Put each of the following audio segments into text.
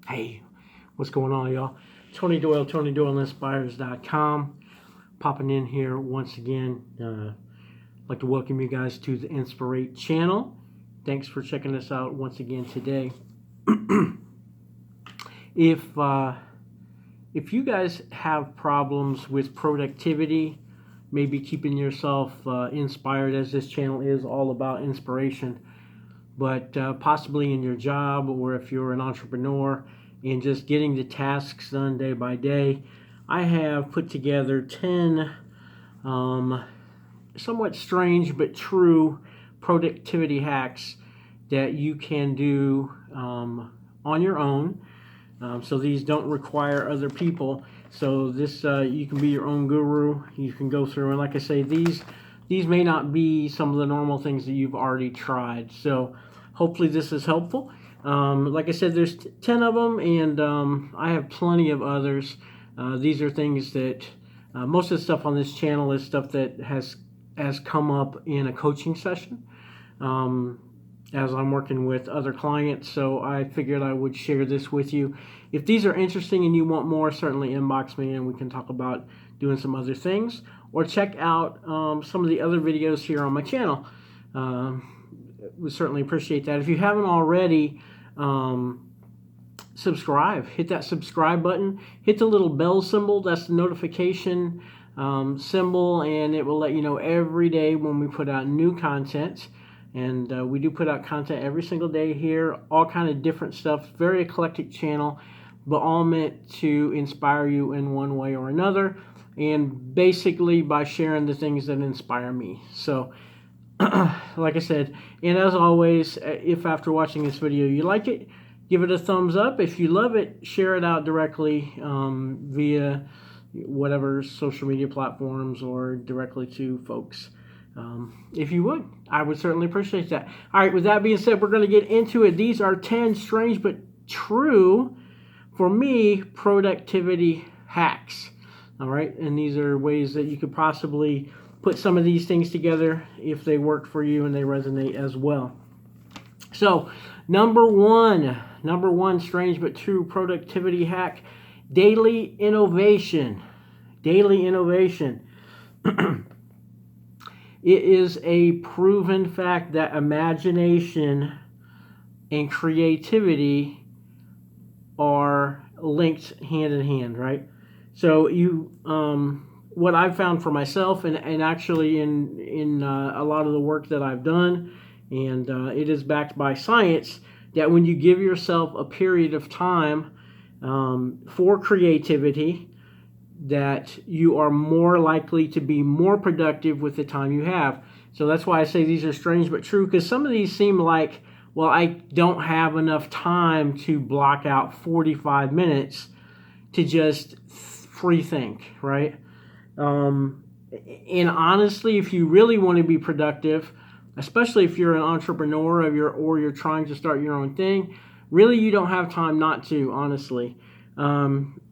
Hey, what's going on, y'all? Tony Doyle, TonyDoyleInspires.com. Popping in here once again. I'd like to welcome you guys to the NSPR8 channel. Thanks for checking us out once again today. If you guys have problems with productivity, maybe keeping yourself inspired, as this channel is all about inspiration, but possibly in your job, or if you're an entrepreneur and just getting the tasks done day by day, I have put together 10 somewhat strange but true productivity hacks that you can do on your own. So these don't require other people. So this you can be your own guru. You can go through, and like I say, these may not be some of the normal things that you've already tried. So hopefully this is helpful. Like I said, there's 10 of them, and I have plenty of others. These are things that most of the stuff on this channel is stuff that has come up in a coaching session as I'm working with other clients. So I figured I would share this with you. If these are interesting and you want more, certainly inbox me and we can talk about doing some other things, or check out some of the other videos here on my channel. We certainly appreciate that. If you haven't already, subscribe. Hit that subscribe button. Hit the little bell symbol. That's the notification symbol, and it will let you know every day when we put out new content. And we do put out content every single day here, all kind of different stuff. Very eclectic channel, but all meant to inspire you in one way or another, and basically by sharing the things that inspire me. So like I said, and as always, if after watching this video you like it, give it a thumbs up. If you love it, share it out directly via whatever social media platforms, or directly to folks. If you would, I would certainly appreciate that. All right, with that being said, we're going to get into it. These are 10 strange but true, for me, productivity hacks. All right, and these are ways that you could possibly put some of these things together if they work for you and they resonate as well. So, number one strange but true productivity hack: daily innovation. Daily innovation. It is a proven fact that imagination and creativity are linked hand in hand, right? So what I've found for myself, and actually in a lot of the work that I've done, and it is backed by science, that when you give yourself a period of time for creativity, that you are more likely to be more productive with the time you have. So that's why I say these are strange but true, because some of these seem like, well, I don't have enough time to block out 45 minutes to just free think, right? And honestly, if you really want to be productive, especially if you're an entrepreneur or you're trying to start your own thing, really you don't have time not to, honestly.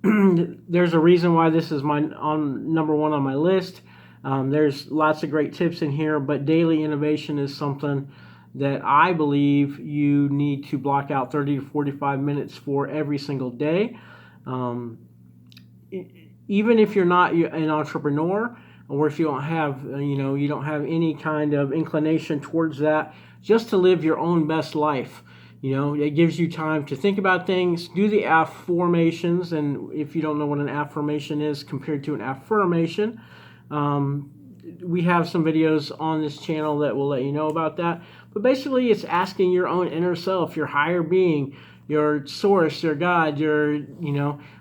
There's a reason why this is number one on my list. There's lots of great tips in here, but daily innovation is something that I believe you need to block out 30 to 45 minutes for every single day. Even if you're not an entrepreneur, or if you don't have, you don't have any kind of inclination towards that, just to live your own best life. It gives you time to think about things, do the affirmations, and if you don't know what an affirmation is compared to an affirmation, we have some videos on this channel that will let you know about that. But basically, it's asking your own inner self, your higher being, your source, your God, your,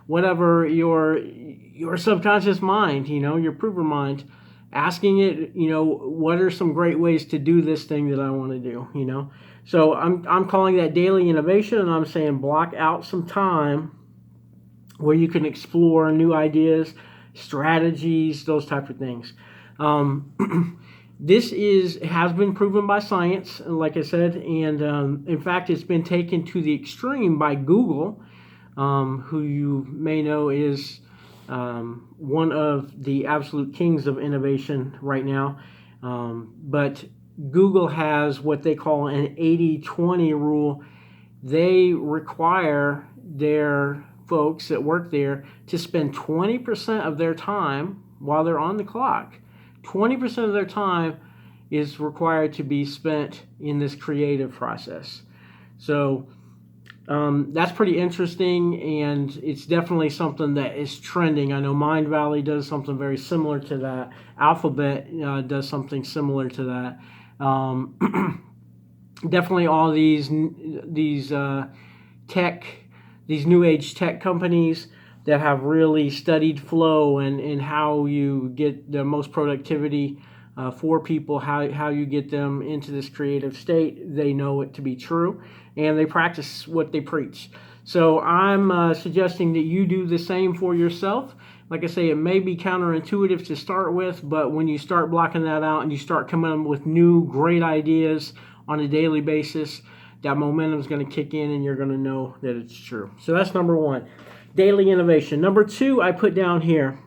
whatever, your subconscious mind, your prover mind, asking it, what are some great ways to do this thing that I want to do, So I'm calling that daily innovation, and I'm saying block out some time where you can explore new ideas, strategies, those type of things. This has been proven by science, like I said, and in fact, it's been taken to the extreme by Google, who you may know is one of the absolute kings of innovation right now. But Google has what they call an 80-20 rule, they require their folks that work there to spend 20% of their time while they're on the clock. 20% of their time is required to be spent in this creative process. So that's pretty interesting, and it's definitely something that is trending. I know Mind Valley does something very similar to that. Alphabet does something similar to that. Definitely all these new age tech companies that have really studied flow and how you get the most productivity for people, how you get them into this creative state. They know it to be true, and they practice what they preach. So I'm suggesting that you do the same for yourself. Like I say, it may be counterintuitive to start with, but when you start blocking that out and you start coming up with new great ideas on a daily basis, that momentum is going to kick in and you're going to know that it's true. So that's number one, daily innovation. Number two, I put down here,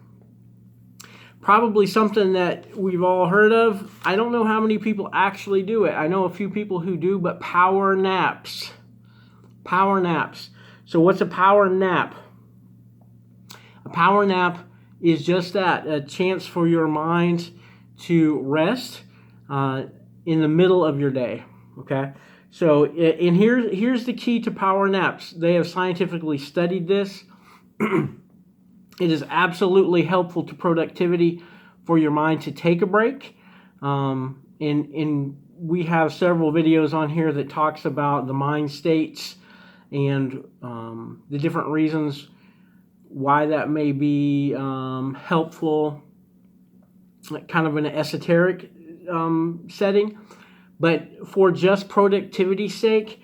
probably something that we've all heard of. I don't know how many people actually do it. I know a few people who do, but power naps. Power naps. So what's a power nap? A power nap is just that, a chance for your mind to rest in the middle of your day. Okay? So, and here's the key to power naps. They have scientifically studied this. It is absolutely helpful to productivity for your mind to take a break. And we have several videos on here that talks about the mind states and the different reasons why that may be helpful, kind of in an esoteric setting. But for just productivity's sake,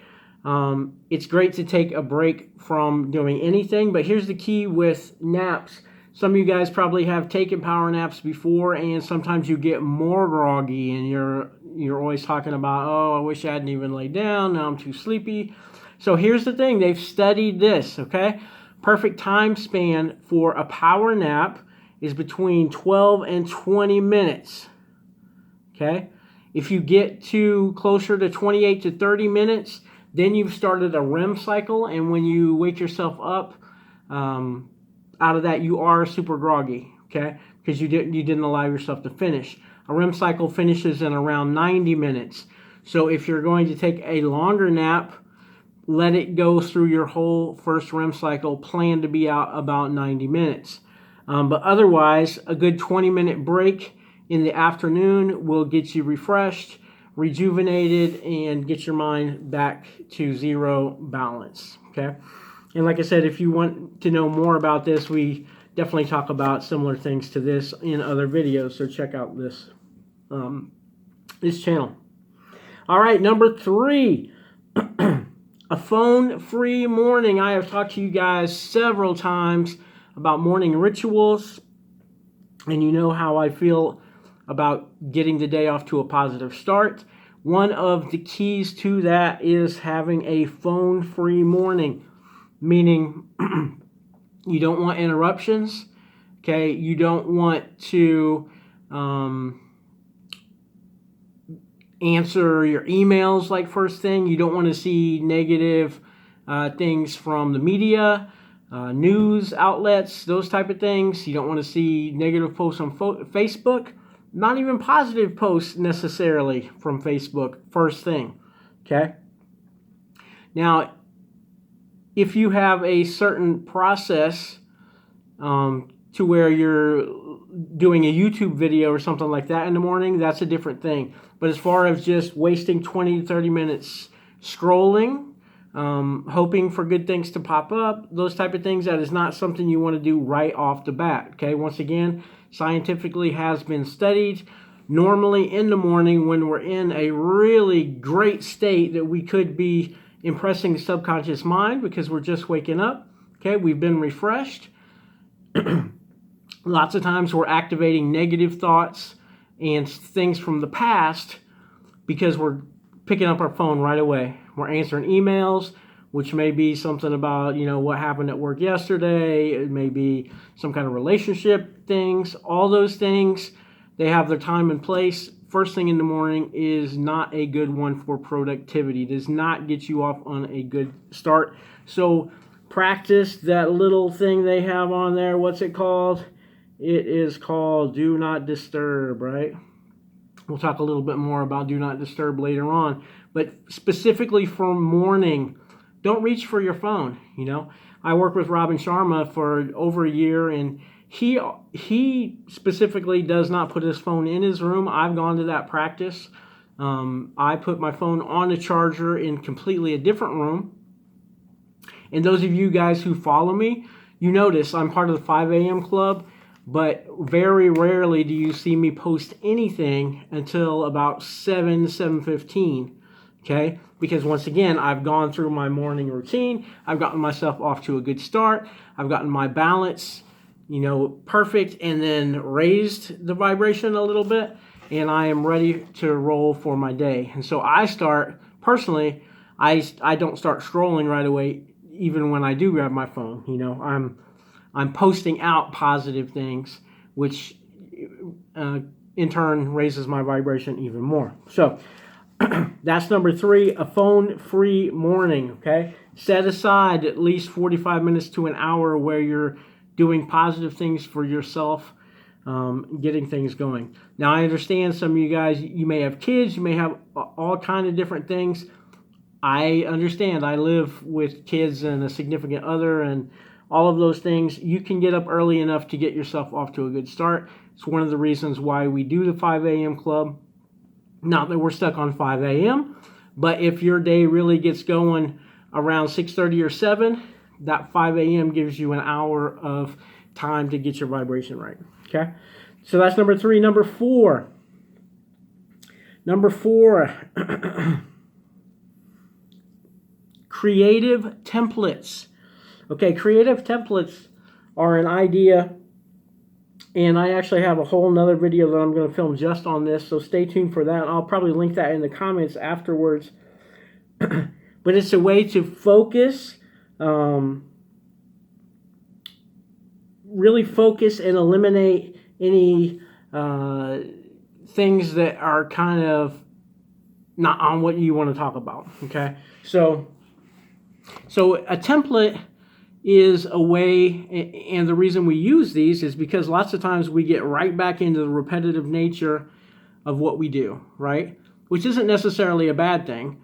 it's great to take a break from doing anything. But here's the key with naps. Some of you guys probably have taken power naps before, and sometimes you get more groggy, and you're always talking about, oh, I wish I hadn't even laid down. Now I'm too sleepy. So here's the thing. They've studied this, okay? Perfect time span for a power nap is between 12 and 20 minutes, okay? If you get to closer to 28 to 30 minutes, then you've started a REM cycle, and when you wake yourself up out of that, you are super groggy, okay? Because you didn't allow yourself to finish. A REM cycle finishes in around 90 minutes. So if you're going to take a longer nap, let it go through your whole first REM cycle. Plan to be out about 90 minutes. But otherwise, a good 20-minute break in the afternoon will get you refreshed, rejuvenated, and get your mind back to zero balance, okay? And like I said, if you want to know more about this, we definitely talk about similar things to this in other videos, so check out this channel. All right, number three, a phone-free morning. I have talked to you guys several times about morning rituals, and you know how I feel about getting the day off to a positive start. One of the keys to that is having a phone-free morning, meaning you don't want interruptions, okay? You don't want to answer your emails like first thing. You don't want to see negative things from the media, news outlets, those type of things. You don't want to see negative posts on Facebook. Not even positive posts necessarily from Facebook first thing, okay? Now, if you have a certain process to where you're doing a YouTube video or something like that in the morning, that's a different thing. But as far as just wasting 20 to 30 minutes scrolling, hoping for good things to pop up, those type of things, that is not something you want to do right off the bat, okay? Once again, scientifically has been studied. Normally in the morning when we're in a really great state that we could be impressing the subconscious mind because we're just waking up, okay? We've been refreshed. Lots of times we're activating negative thoughts and things from the past because we're picking up our phone right away. We're answering emails, which may be something about, you know, what happened at work yesterday. It may be some kind of relationship things. All those things, they have their time and place first thing in the morning is not a good one for productivity. It does not get you off on a good start. So practice that little thing they have on there. What's it called? It is called Do Not Disturb, right? We'll talk a little bit more about Do Not Disturb later on. But specifically for morning, don't reach for your phone. You know, I worked with Robin Sharma for over a year, and he specifically does not put his phone in his room. I've gone to that practice. I put my phone on a charger in completely a different room. And those of you guys who follow me, you notice I'm part of the 5 a.m. club, but very rarely do you see me post anything until about 7:15, okay? Because once again, I've gone through my morning routine. I've gotten myself off to a good start. I've gotten my balance, you know, perfect, and then raised the vibration a little bit, and I am ready to roll for my day. And so I start, personally, I don't start scrolling right away, even when I do grab my phone. You know, I'm posting out positive things, which in turn raises my vibration even more. So that's number 3, a phone-free morning, okay? Set aside at least 45 minutes to an hour where you're doing positive things for yourself, getting things going. Now, I understand some of you guys, you may have kids, you may have all kind of different things. I understand. I live with kids and a significant other and all of those things. You can get up early enough to get yourself off to a good start. It's one of the reasons why we do the 5 a.m. club. Not that we're stuck on 5 a.m., but if your day really gets going around 6:30 or 7, that 5 a.m. gives you an hour of time to get your vibration right, okay? So that's number 3. Number 4. Creative templates. Okay, creative templates are an idea, and I actually have a whole nother video that I'm going to film just on this, so stay tuned for that. I'll probably link that in the comments afterwards. But it's a way to focus, really focus and eliminate any things that are kind of not on what you want to talk about, okay? So a template is a way, and the reason we use these is because lots of times we get right back into the repetitive nature of what we do, right? Which isn't necessarily a bad thing.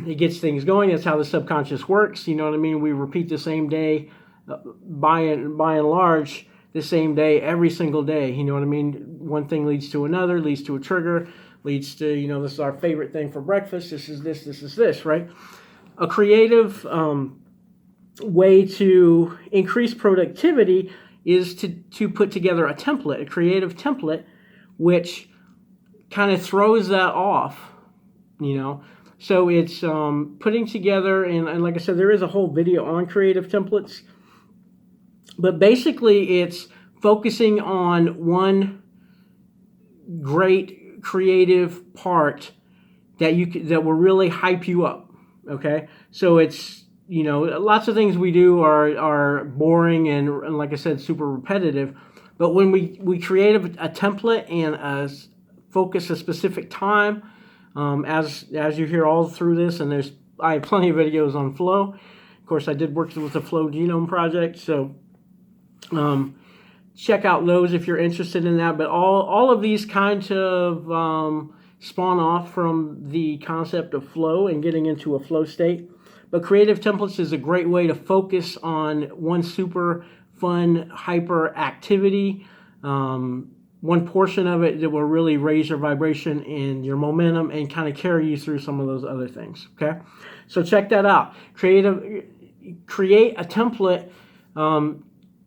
It gets things going. That's how the subconscious works. You know what I mean? We repeat the same day, by and large, the same day every single day. You know what I mean? One thing leads to another, leads to a trigger, leads to, you know, this is our favorite thing for breakfast. This is this, right? A creative way to increase productivity is to put together a template, a creative template, which kind of throws that off, you know. So it's putting together, and like I said, there is a whole video on creative templates, but basically it's focusing on one great creative part that will really hype you up, okay? So it's, you know, lots of things we do are boring and like I said, super repetitive. But when we create a template and focus a specific time, as you hear all through this, and I have plenty of videos on flow. Of course, I did work with the Flow Genome Project, so check out those if you're interested in that. But all of these kinds of spawn off from the concept of flow and getting into a flow state. But creative templates is a great way to focus on one super fun hyper activity, one portion of it that will really raise your vibration and your momentum and kind of carry you through some of those other things, okay? So check that out. Create a template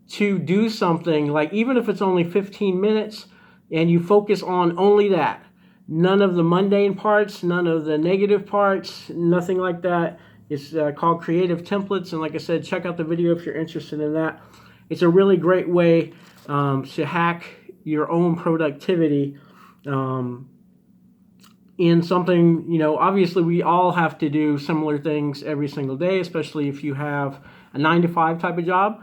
to do something, like even if it's only 15 minutes and you focus on only that. None of the mundane parts, none of the negative parts, nothing like that. It's called Creative Templates, and like I said, check out the video if you're interested in that. It's a really great way to hack your own productivity in something, you know, obviously we all have to do similar things every single day, especially if you have a 9-to-5 type of job.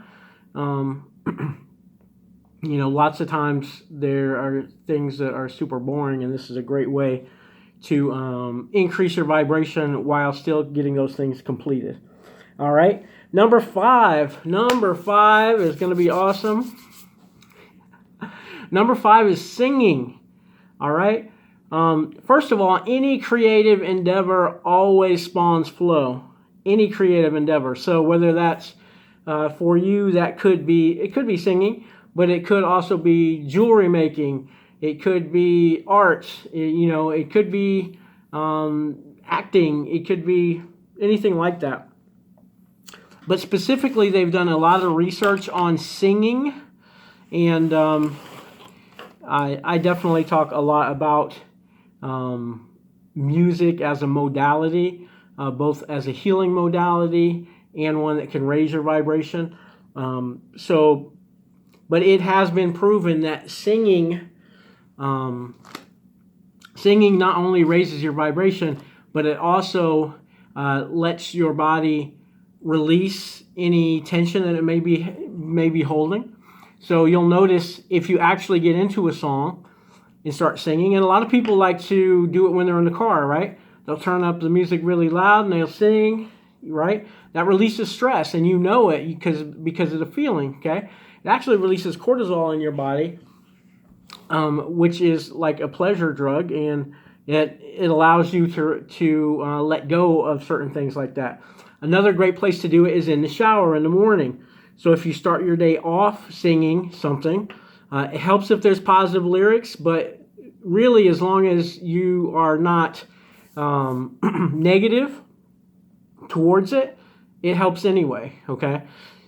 You Lots of times there are things that are super boring, and this is a great way to increase your vibration while still getting those things completed. All right. Number five is going to be awesome. Number 5 is singing. All right. First of all, any creative endeavor always spawns flow. Any creative endeavor. So whether that's for you, it could be singing, but it could also be jewelry making. It could be art. It could be acting. It could be anything like that. But specifically, they've done a lot of research on singing, and I definitely talk a lot about music as a modality, both as a healing modality and one that can raise your vibration. But it has been proven that singing not only raises your vibration, but it also lets your body release any tension that it may be holding. So you'll notice if you actually get into a song and start singing, and a lot of people like to do it when they're in the car, right? They'll turn up the music really loud and they'll sing, right? That releases stress, and you know it because of the feeling, okay? It actually releases cortisol in your body, which is like a pleasure drug, and it allows you to let go of certain things like that. Another great place to do it is in the shower in the morning. So if you start your day off singing something, it helps if there's positive lyrics, but really as long as you are not negative towards it, it helps anyway, okay?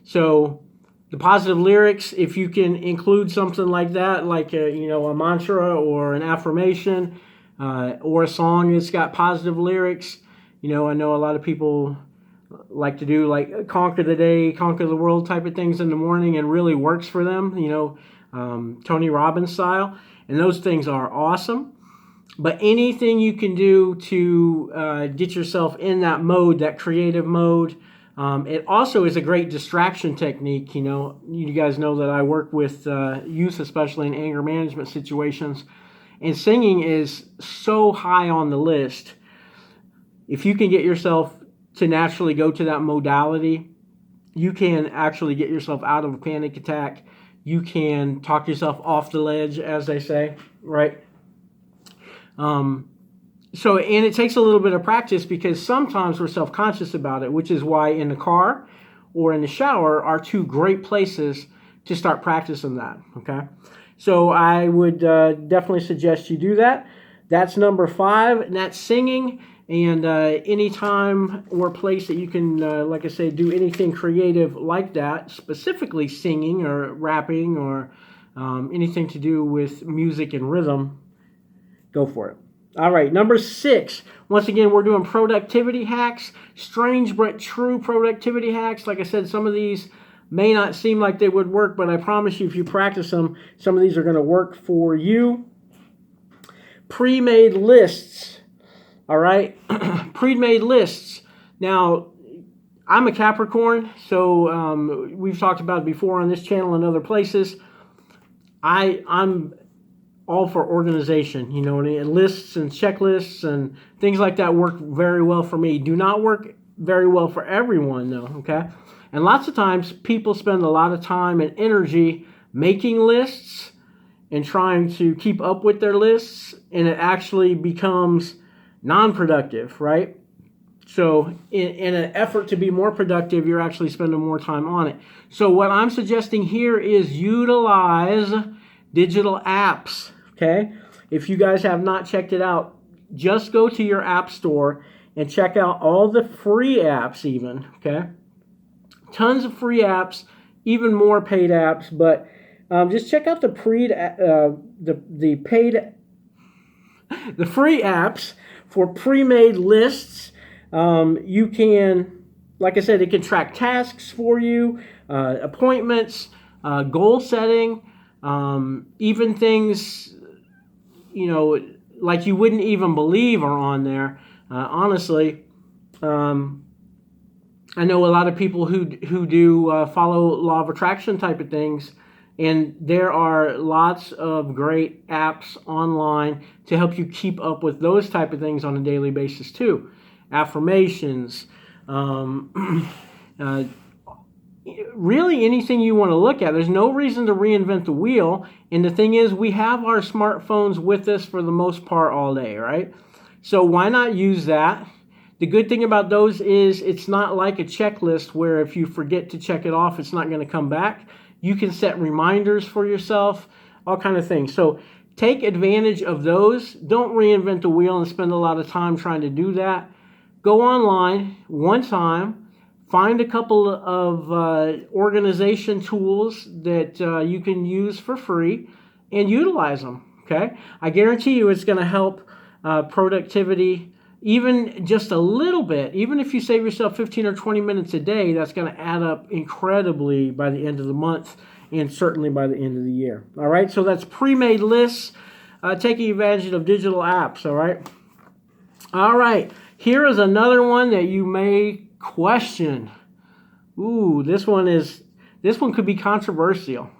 So the positive lyrics, if you can include something like that, like a mantra or an affirmation, or a song that's got positive lyrics. I know a lot of people like to do like conquer the day, conquer the world type of things in the morning, and really works for them, Tony Robbins style. And those things are awesome. But anything you can do to get yourself in that mode, that creative mode. It also is a great distraction technique. You guys know that I work with youth, especially in anger management situations. And singing is so high on the list. If you can get yourself to naturally go to that modality, you can actually get yourself out of a panic attack. You can talk yourself off the ledge, as they say, right? And it takes a little bit of practice because sometimes we're self-conscious about it, which is why in the car or in the shower are two great places to start practicing that, okay? So I would definitely suggest you do that. That's number 5, and that's singing. And any time or place that you can, like I say, do anything creative like that, specifically singing or rapping or anything to do with music and rhythm, go for it. All right, number 6. Once again, we're doing productivity hacks, strange but true productivity hacks. Like I said, some of these may not seem like they would work, but I promise you, if you practice them, some of these are going to work for you. Premade lists. All right, pre-made lists. Now, I'm a Capricorn, so we've talked about it before on this channel and other places. I'm all for organization, and lists and checklists and things like that work very well for me. Do not work very well for everyone, though, okay? And lots of times, people spend a lot of time and energy making lists and trying to keep up with their lists, and it actually becomes non-productive, right? So in an effort to be more productive, you're actually spending more time on it. So what I'm suggesting here is utilize digital apps, okay? If you guys have not checked it out, just go to your app store and check out all the free apps even, okay? Tons of free apps, even more paid apps, but just check out the free apps for pre-made lists. You can, like I said, it can track tasks for you, appointments, goal setting, even things, like you wouldn't even believe are on there. Honestly, I know a lot of people who do follow law of attraction type of things, And there are lots of great apps online to help you keep up with those type of things on a daily basis too. Affirmations, really anything you want to look at. There's no reason to reinvent the wheel. And the thing is, we have our smartphones with us for the most part all day, right? So why not use that? The good thing about those is it's not like a checklist where if you forget to check it off, it's not going to come back. You can set reminders for yourself, all kind of things. So take advantage of those. Don't reinvent the wheel and spend a lot of time trying to do that. Go online one time. Find a couple of organization tools that you can use for free and utilize them, okay? I guarantee you it's going to help productivity even just a little bit. Even if you save yourself 15 or 20 minutes a day, that's going to add up incredibly by the end of the month and certainly by the end of the year. All right, so that's Premade Lists, taking advantage of digital apps, all right? All right, here is another one that you may question. Ooh, this one could be controversial.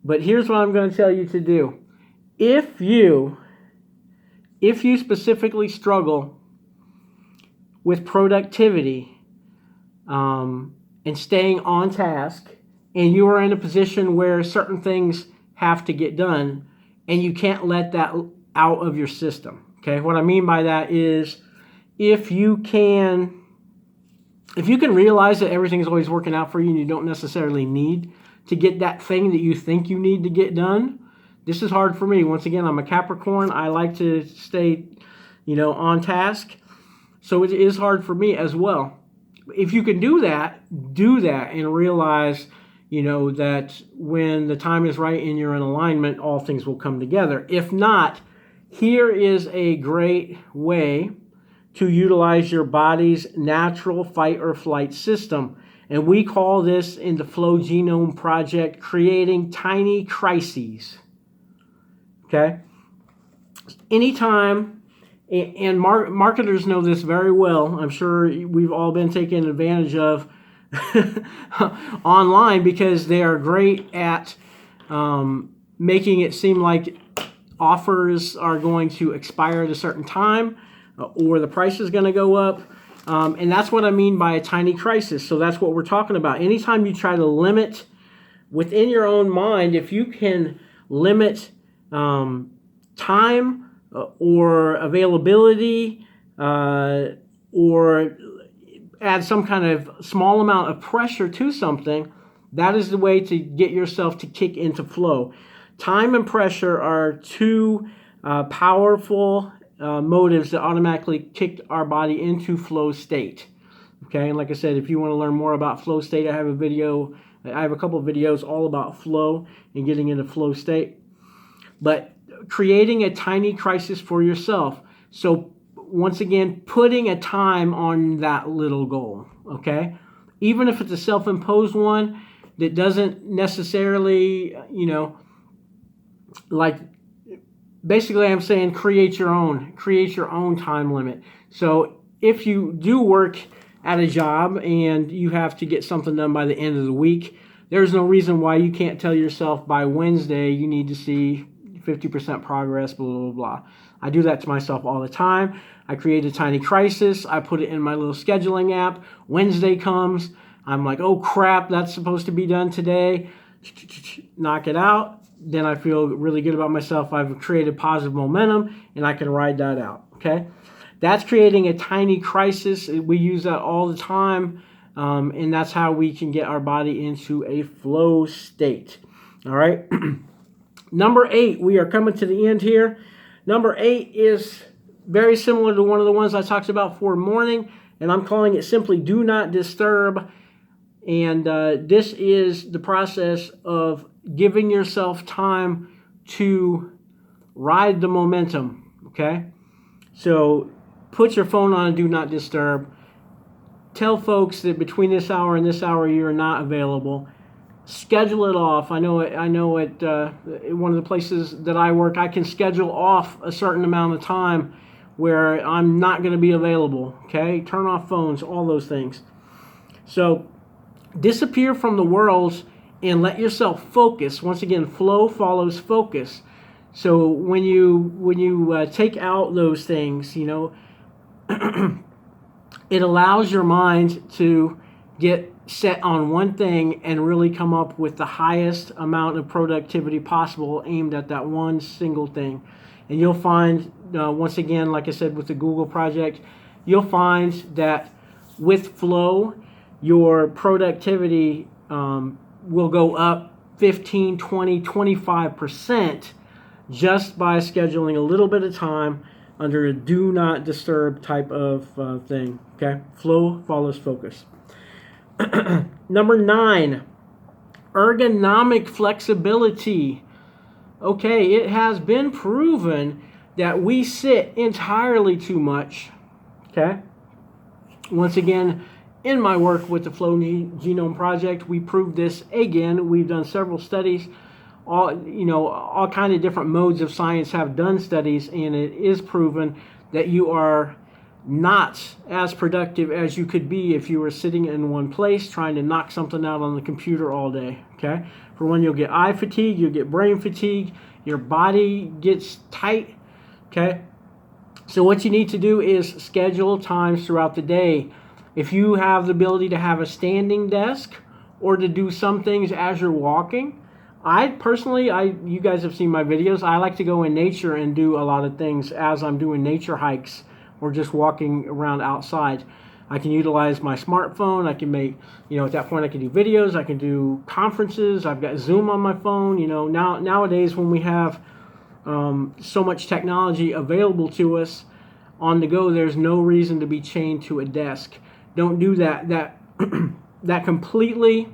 But here's what I'm going to tell you to do. If you specifically struggle with productivity and staying on task, and you are in a position where certain things have to get done, and you can't let that out of your system. Okay, what I mean by that is if you can realize that everything is always working out for you and you don't necessarily need to get that thing that you think you need to get done. This is hard for me. Once again, I'm a Capricorn. I like to stay, on task. So it is hard for me as well. If you can do that and realize, that when the time is right and you're in alignment, all things will come together. If not, here is a great way to utilize your body's natural fight or flight system. And we call this in the Flow Genome Project creating tiny crises. Okay? Anytime, and marketers know this very well, I'm sure we've all been taken advantage of online because they are great at making it seem like offers are going to expire at a certain time or the price is going to go up. And that's what I mean by a tiny crisis. So that's what we're talking about. Anytime you try to limit within your own mind, if you can limit time or availability or add some kind of small amount of pressure to something, that is the way to get yourself to kick into flow. Time and pressure are two powerful motives that automatically kick our body into flow state. Okay, and like I said, if you want to learn more about flow state, I have a couple of videos all about flow and getting into flow state. But creating a tiny crisis for yourself. So once again, putting a time on that little goal, okay? Even if it's a self-imposed one that doesn't necessarily, basically I'm saying create your own time limit. So if you do work at a job and you have to get something done by the end of the week, there's no reason why you can't tell yourself by Wednesday you need to see 50% progress, blah, blah, blah. I do that to myself all the time. I create a tiny crisis. I put it in my little scheduling app. Wednesday comes. I'm like, oh crap, that's supposed to be done today. Knock it out. Then I feel really good about myself. I've created positive momentum and I can ride that out, okay? That's creating a tiny crisis. We use that all the time, and that's how we can get our body into a flow state, all right? Number 8, we are coming to the end here. Number 8 is very similar to one of the ones I talked about for morning, and I'm calling it simply do not disturb. And this is the process of giving yourself time to ride the momentum, okay? So put your phone on do not disturb. Tell folks that between this hour and this hour you're not available. Schedule it off. I know at one of the places that I work, I can schedule off a certain amount of time where I'm not going to be available, okay? Turn off phones, all those things. So disappear from the world and let yourself focus. Once again, flow follows focus. So when you take out those things, you know, it allows your mind to get set on one thing and really come up with the highest amount of productivity possible aimed at that one single thing. And you'll find, once again, like I said, with the Google project, you'll find that with flow, your productivity will go up 15, 20, 25% just by scheduling a little bit of time under a do not disturb type of thing. Okay, flow follows focus. Number 9, ergonomic flexibility. Okay, it has been proven that we sit entirely too much. Okay, once again, in my work with the Flow Genome Project, we proved this again. We've done several studies. All kind of different modes of science have done studies, and it is proven that you are not as productive as you could be if you were sitting in one place trying to knock something out on the computer all day. Okay, for one, you'll get eye fatigue, you'll get brain fatigue, your body gets tight. Okay, so what you need to do is schedule times throughout the day. If you have the ability to have a standing desk or to do some things as you're walking, I personally, you guys have seen my videos, I like to go in nature and do a lot of things as I'm doing nature hikes or just walking around outside. I can utilize my smartphone. I can make, at that point I can do videos, I can do conferences, I've got Zoom on my phone. Nowadays when we have so much technology available to us on the go, there's no reason to be chained to a desk. Don't do that. That completely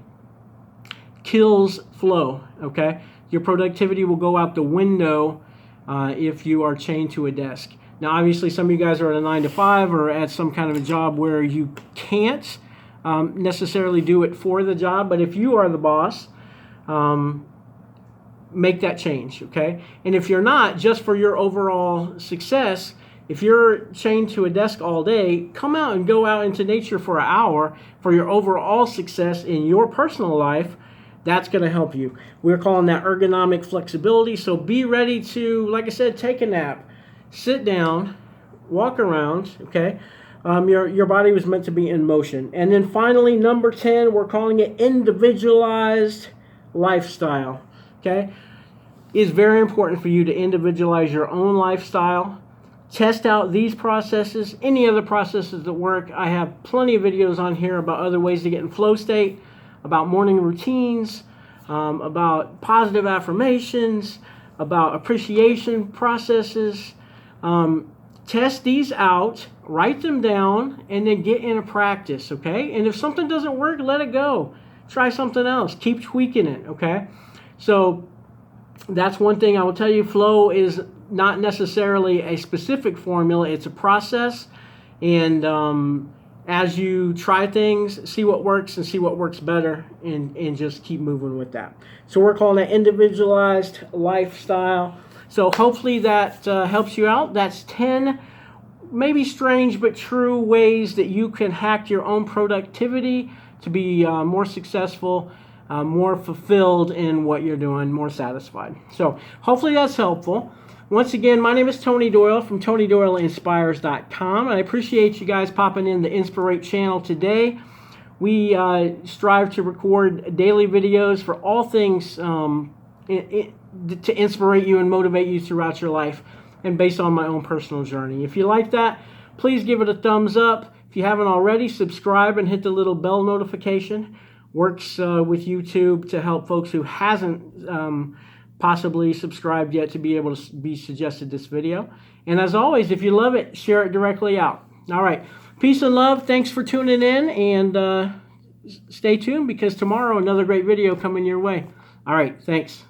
kills flow, okay? Your productivity will go out the window if you are chained to a desk. Now, obviously, some of you guys are at a 9-to-5 or at some kind of a job where you can't necessarily do it for the job, but if you are the boss, make that change, okay? And if you're not, just for your overall success, if you're chained to a desk all day, come out and go out into nature for an hour for your overall success in your personal life. That's going to help you. We're calling that ergonomic flexibility. So be ready to, like I said, take a nap, sit down, walk around, okay? Your body was meant to be in motion. And then finally, number 10, we're calling it individualized lifestyle, okay? It's very important for you to individualize your own lifestyle. Test out these processes, any other processes that work. I have plenty of videos on here about other ways to get in flow state, about morning routines, about positive affirmations, about appreciation processes. Test these out, write them down, and then get into practice, okay? And if something doesn't work, let it go. Try something else. Keep tweaking it, okay? So that's one thing I will tell you. Flow is not necessarily a specific formula. It's a process. And as you try things, see what works and see what works better, and just keep moving with that. So we're calling that individualized lifestyle. So hopefully that helps you out. That's 10 maybe strange but true ways that you can hack your own productivity to be more successful, more fulfilled in what you're doing, more satisfied. So hopefully that's helpful. Once again, my name is Tony Doyle from TonyDoyleInspires.com, and I appreciate you guys popping in the Inspirate channel today. We strive to record daily videos for all things to inspirate you and motivate you throughout your life, and based on my own personal journey. If you like that, please give it a thumbs up. If you haven't already, subscribe and hit the little bell notification. Works with YouTube to help folks who hasn't possibly subscribed yet to be able to be suggested this video. And as always, if you love it, share it directly out. All right. Peace and love. Thanks for tuning in, and stay tuned because tomorrow another great video coming your way. All right. Thanks.